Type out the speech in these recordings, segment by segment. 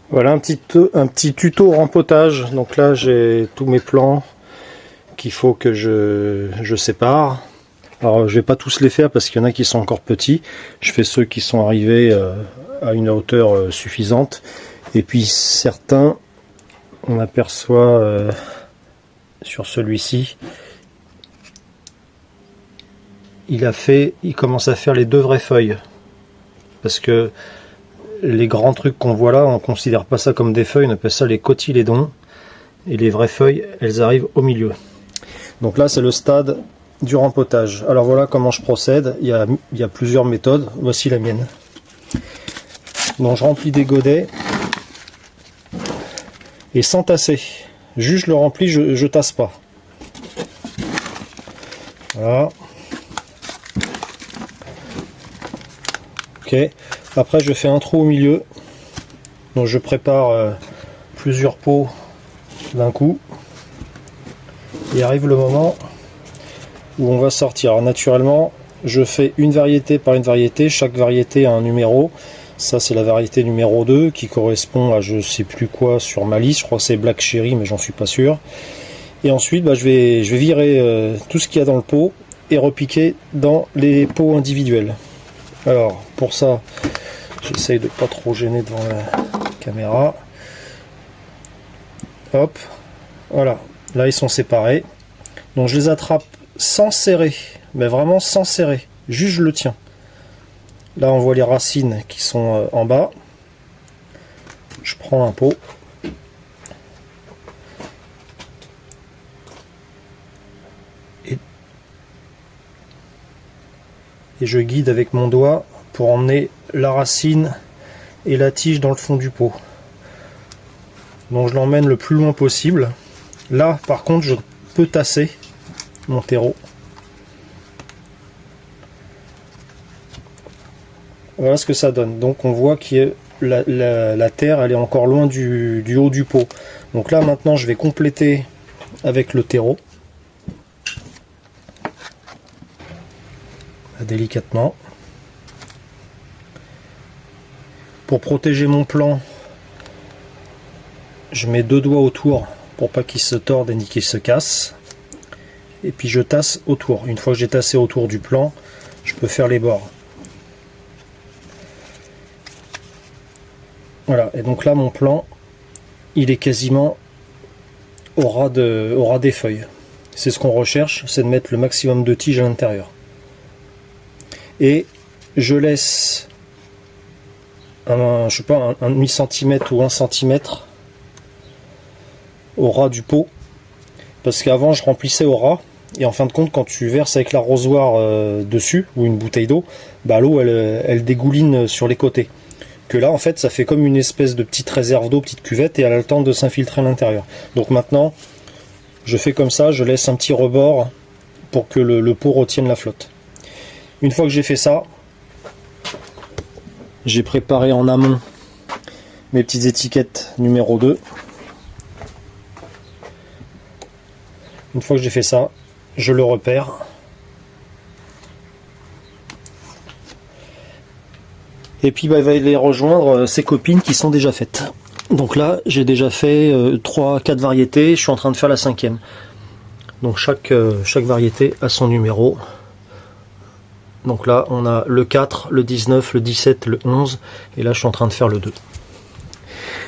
Voilà un petit tuto rempotage. Donc là j'ai tous mes plants qu'il faut que je sépare. Alors je vais pas tous les faire parce qu'il y en a qui sont encore petits. Je fais ceux qui sont arrivés à une hauteur suffisante. Et puis certains, on aperçoit sur celui-ci, il commence à faire les deux vraies feuilles. Parce que les grands trucs qu'on voit là, on ne considère pas ça comme des feuilles, on appelle ça les cotylédons. Et les vraies feuilles, elles arrivent au milieu. Donc là, c'est le stade du rempotage. Alors voilà comment je procède. Il y a plusieurs méthodes. Voici la mienne. Donc je remplis des godets. Et sans tasser. Juste je le remplis, je tasse pas. Voilà. Ok. Après je fais un trou au milieu. Donc je prépare plusieurs pots d'un coup. Et arrive le moment où on va sortir. Alors, naturellement, je fais une variété par une variété. Chaque variété a un numéro. Ça c'est la variété numéro 2 qui correspond à je sais plus quoi sur ma liste. Je crois que c'est Black Cherry, mais j'en suis pas sûr. Et ensuite je vais virer tout ce qu'il y a dans le pot et repiquer dans les pots individuels. Alors pour ça, j'essaye de pas trop gêner devant la caméra. Hop, voilà, là ils sont séparés. Donc je les attrape sans serrer, mais vraiment sans serrer, juste je le tiens. Là on voit les racines qui sont en bas. Je prends un pot. Et je guide avec mon doigt pour emmener la racine et la tige dans le fond du pot. Donc je l'emmène le plus loin possible. Là par contre je peux tasser mon terreau. Voilà ce que ça donne. Donc on voit que la terre elle est encore loin du haut du pot. Donc là maintenant je vais compléter avec le terreau. Délicatement. Pour protéger mon plant, je mets deux doigts autour pour pas qu'il se torde ni qu'il se casse. Et puis je tasse autour. Une fois que j'ai tassé autour du plant, je peux faire les bords. Voilà, et donc là mon plant, il est quasiment au ras des feuilles. C'est ce qu'on recherche, c'est de mettre le maximum de tiges à l'intérieur. Et je laisse je sais pas, un demi-centimètre ou 1 centimètre au ras du pot, parce qu'avant je remplissais au ras, et en fin de compte quand tu verses avec l'arrosoir dessus ou une bouteille d'eau, bah, l'eau elle dégouline sur les côtés. Que là en fait ça fait comme une espèce de petite réserve d'eau, petite cuvette, et elle a le temps de s'infiltrer à l'intérieur. Donc maintenant je fais comme ça, je laisse un petit rebord pour que le pot retienne la flotte. Une fois que j'ai fait ça, j'ai préparé en amont mes petites étiquettes numéro 2. Une fois que j'ai fait ça, je le repère. Et puis bah, il va aller rejoindre ses copines qui sont déjà faites. Donc là, j'ai déjà fait 3-4 variétés, je suis en train de faire la 5e. Donc chaque variété a son numéro. Donc là, on a le 4, le 19, le 17, le 11, et là, je suis en train de faire le 2.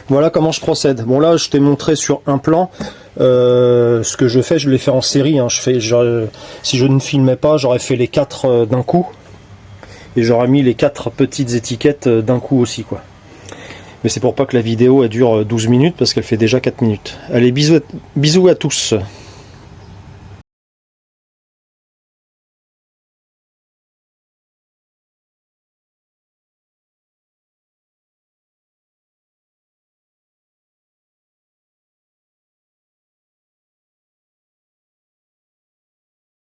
Voilà comment je procède. Bon là, je t'ai montré sur un plan. Ce que je fais, je l'ai fait en série. Hein. Si je ne filmais pas, j'aurais fait les 4 d'un coup. Et j'aurais mis les 4 petites étiquettes d'un coup aussi, quoi. Mais c'est pour pas que la vidéo elle dure 12 minutes, parce qu'elle fait déjà 4 minutes. Allez, bisous à tous.